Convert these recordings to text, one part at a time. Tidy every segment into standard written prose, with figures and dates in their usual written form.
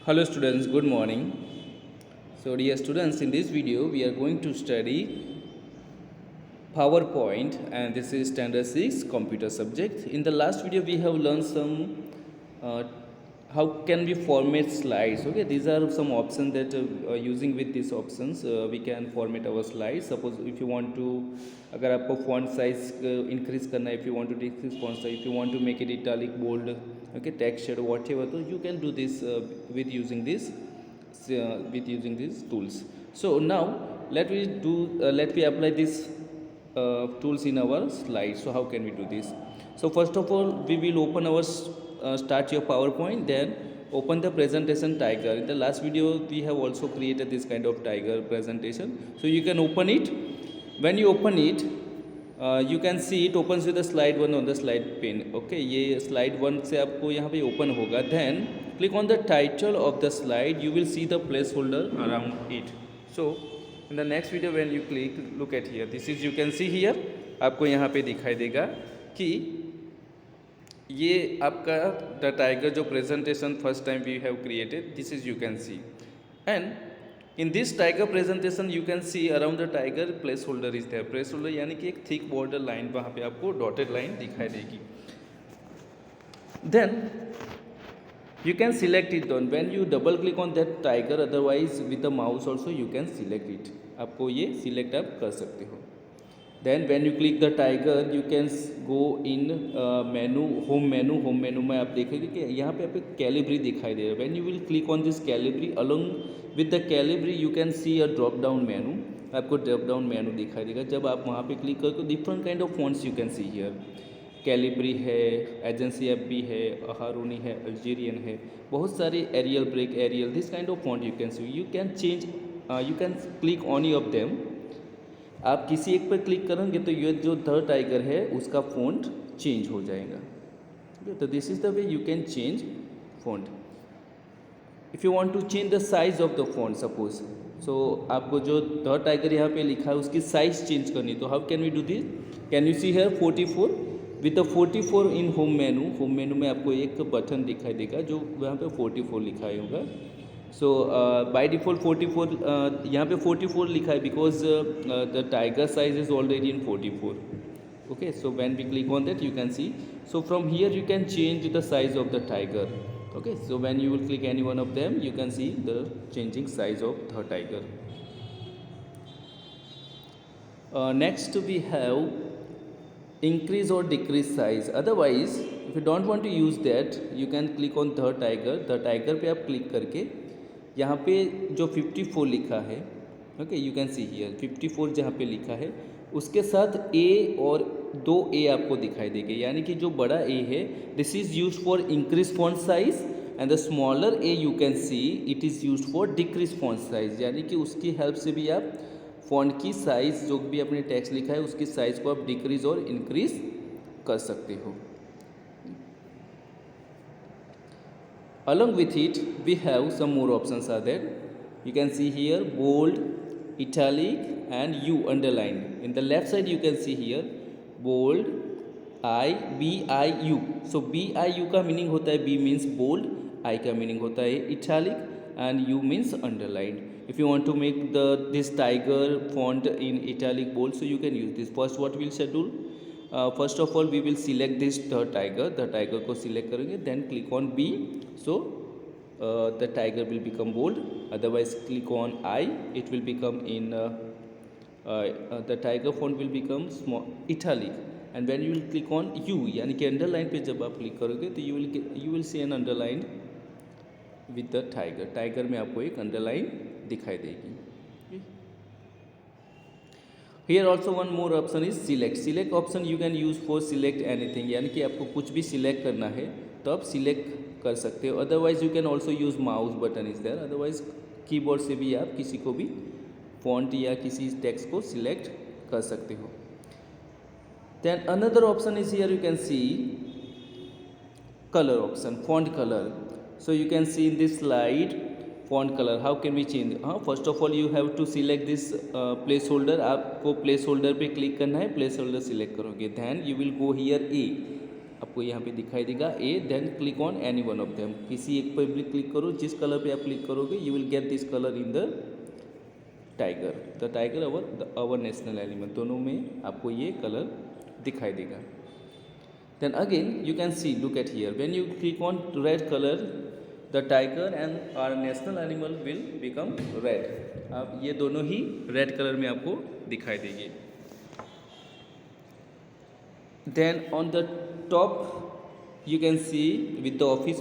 Hello students, good morning. So dear students, in this video we are going to study PowerPoint, and this is standard 6 computer subject. In the last video we have learned some uh, how can we format slides. Okay, these are some options that using with these options we can format our slides. Suppose if you want to, अगर आपको font size increase करना है, if you want to decrease font size, if you want to make it italic, bold, okay, text shade, whatever, so you can do this with using these tools. So now let me apply this tools in our slide. So how can we do this? So first of all we will open our start your PowerPoint, then open the presentation tiger. In the last video we have also created this kind of tiger presentation, so you can open it. When you open it, you can see it opens with the slide 1 on the slide pane. Okay, ये slide 1 से आपको यहाँ पे open होगा. Then click on the title of the slide. You will see the placeholder around it. So in the next video when you click, look at here, this is, you can see here, आपको यहाँ पे दिखाई देगा कि ये आपका the tiger जो presentation first time we have created, this is you can see. And in this tiger presentation you can see around the tiger placeholder is there. Placeholder यानी कि एक थिक बॉर्डर लाइन, वहाँ पे आपको dotted line दिखाई देगी. Then you can select it on when you double click on that tiger, otherwise with the mouse also you can select it. आपको ये select आप कर सकते हो. Then when you click the tiger you can go in menu, home menu में आप देखेंगे कि यहाँ पे आपको कैलिब्री दिखाई दे रहा है. When you will click on this Calibri, along with the Calibri you can see a drop down menu. आपको drop down menu दिखाई देगा. जब आप वहाँ पे क्लिक करके different kind of fonts you can see here. Calibri है, Agency F B है, हारूनी है, अल्जीरियन है, बहुत सारे Arial break, Arial, this kind of font you can see. You can change, you can click on of them. आप किसी एक पर क्लिक करेंगे तो ये जो द टाइगर है उसका फॉन्ट चेंज हो जाएगा. तो this is the way you can change font. If you want to change the size of the font, suppose, so आपको जो द टाइगर यहाँ पे लिखा है उसकी साइज चेंज करनी, तो how can we do this? Can you see here 44 with the 44 in home menu में आपको एक बटन दिखाई देगा जो वहाँ पे 44 लिखा होगा. सो बाय डिफ़ॉल्ट 44 यहाँ पे 44 लिखा है because the tiger size is already in 44. Okay, so when we click on that you can see. So from here you can change the size of the tiger. Okay, so when you will click any one of them you can see the changing size of the tiger. Next we have increase or decrease size. Otherwise if you don't want to use that you can click on the tiger पे आप click करके यहाँ पे जो 54 लिखा है, okay, you can see here 54 जहाँ पे लिखा है उसके साथ A और 2 A आपको दिखाई देंगे. यानी कि जो बड़ा A है this is use for increase font size and the smaller A you can see it is use for decrease font size. यानी कि उसकी हेल्प से भी आप फ़ॉन्ट की साइज़ जो भी अपने टेक्स्ट लिखा है उसकी साइज़ को आप डिक्रीज और इंक्रीज कर सकते हो. Along with it we have some more options are there. You can see here bold, italic and U underline. In the left side you can see here bold, BIU. So BIU का meaning होता है, B means bold, I का meaning होता है italic and U means underlined. If you want to make this tiger font in italic bold, so you can use this. First what we'll schedule, first of all we will select this the tiger को select करेंगे, then click on B, so the tiger will become bold. Otherwise click on I, it will become in the tiger font will become small italic. And when you will click on U यानी कि underline पे जब आप click करोगे तो you will see an underline with the tiger में आपको एक underline दिखाई देगी. Here also one more option is select option you can use for select anything. यानी कि आपको कुछ भी select करना है तो आप select कर सकते हो. Otherwise you can also use mouse button is there. Otherwise keyboard से भी आप किसी को भी font या किसी text को select कर सकते हो. Then another option is here you can see color option, font color. So you can see in this slide font color. How can we change? First of all you have to select this placeholder. आपको placeholder पे click करना है, placeholder select करोगे. Then you will go here A. आपको यहाँ पे दिखाई देगा A, then click on any one of them, किसी एक पर भी क्लिक करो, जिस कलर पे आप क्लिक करोगे you will get this colour in the tiger, the tiger our national animal, दोनों में आपको ये कलर दिखाई देगा। Then again you can see, look at here, when you click on red colour the tiger and our national animal will become red, अब ये दोनों ही red colour में आपको दिखाई देंगे। Then on the top you can see with the office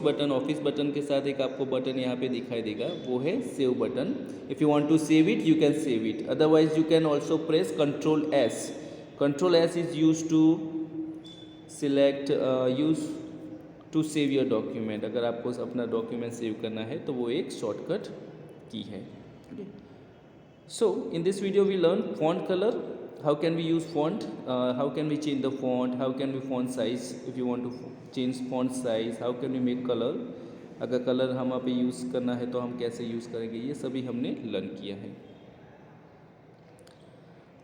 button के साथ एक आपको बटन यहाँ पे दिखाई देगा, वो है save button. If you want to save it you can save it, otherwise you can also press control S. Control S is use to select, use to save your document, अगर आपको अपना document save करना है तो वो एक shortcut की है। So in this video we learn font colour, how can we use font, how can we change the font, how can we font size, if you want to change font size, how can we make color, अगर colour हम यहाँ पे use करना है तो हम कैसे use करेंगे, ये सभी हमने लर्न किया है।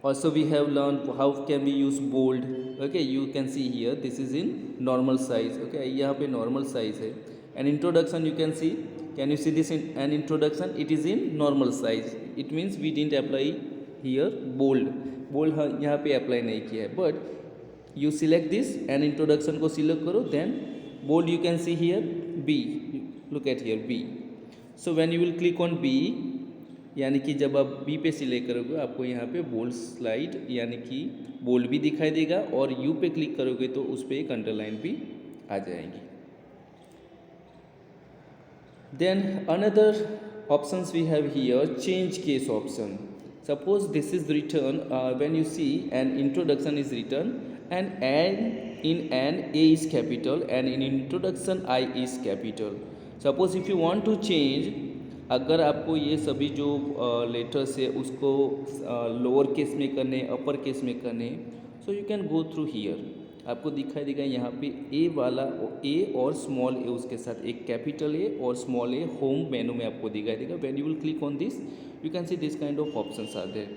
Also we have learned how can we use bold, okay, you can see here this is in normal size, okay, यहाँ पे normal size है। And introduction you can see, can you see this in an introduction, it is in normal size, it means we didn't apply here bold यहाँ पे apply नहीं किया है, but you select this and introduction को select करो, then bold you can see here B, look at here B. So when you will click on B, यानी कि जब आप बी पे सिलेक्ट करोगे आपको यहाँ पे बोल्ड स्लाइड यानी कि बोल्ड भी दिखाई देगा, और यू पे क्लिक करोगे तो उस पर एक अंडरलाइन भी आ जाएगी। Then another options we have here, change case option. Suppose this is written, when you see an introduction is written and in an A is capital and in introduction I is capital. Suppose if you want to change, अगर आपको ये सभी जो letters है उसको lower case में करने, upper case में करने, so you can go through here, आपको दिखाई देगा यहाँ पे ए वाला, ए और स्मॉल ए उसके साथ एक कैपिटल ए और स्मॉल ए होम मेनू में आपको दिखाई देगा। When you will click on this you can see this kind of options are there,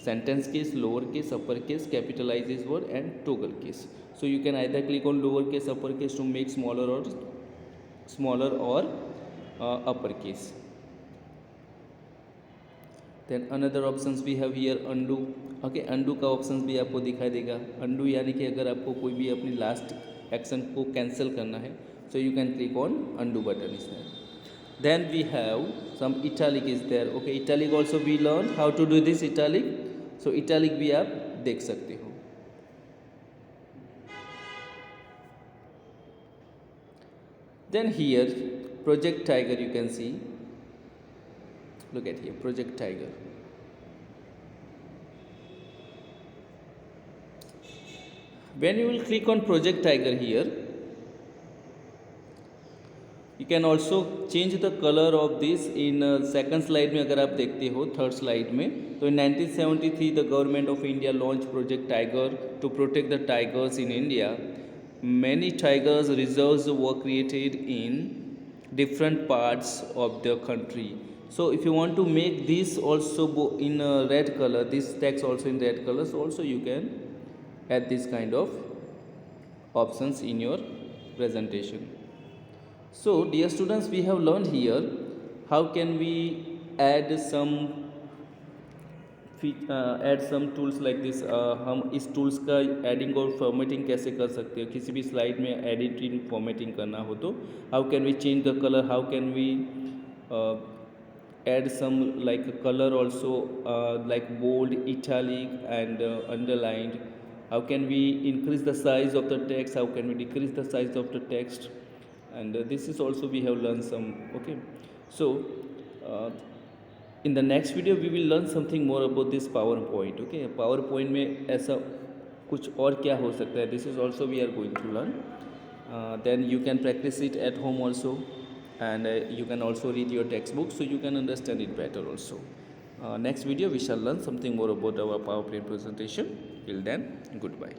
sentence case, lower case, upper case, capitalizes word and toggle case. So you can either click on lower case, upper case to make smaller or upper case. Then another options we have here, undo, okay, undo का options भी आपको दिखाई देगा। undo यानी कि अगर आपको कोई भी अपनी लास्ट एक्शन को कैंसिल करना है, so you can click on undo button is there. Then we have some italic is there, okay, italic also we learn how to do this italic, so italic भी आप देख सकते हो। Then here project tiger you can see, look at here project tiger, when you will click on project tiger here you can also change the color of this in second slide में, अगर आप देखते हो third slide में, तो in 1973 the government of India launched Project Tiger to protect the tigers in India. Many tigers reserves were created in different parts of the country. So if you want to make this also in red color, this text also in red color, so also you can add this kind of options in your presentation. So dear students, we have learned here how can we add some tools like this, हम इस tools का adding और formatting कैसे कर सकते हैं, किसी भी स्लाइड में एडिटिंग फॉर्मेटिंग करना हो तो how can we change the color, how can we add some like color also, like bold, italic and underlined, how can we increase the size of the text, how can we decrease the size of the text, and this is also we have learned some, okay. So in the next video we will learn something more about this PowerPoint, okay, PowerPoint में ऐसा कुछ और क्या हो सकता है, this is also we are going to learn, then you can practice it at home also, and you can also read your textbook so you can understand it better also. Next video we shall learn something more about our PowerPoint presentation. Till then, goodbye.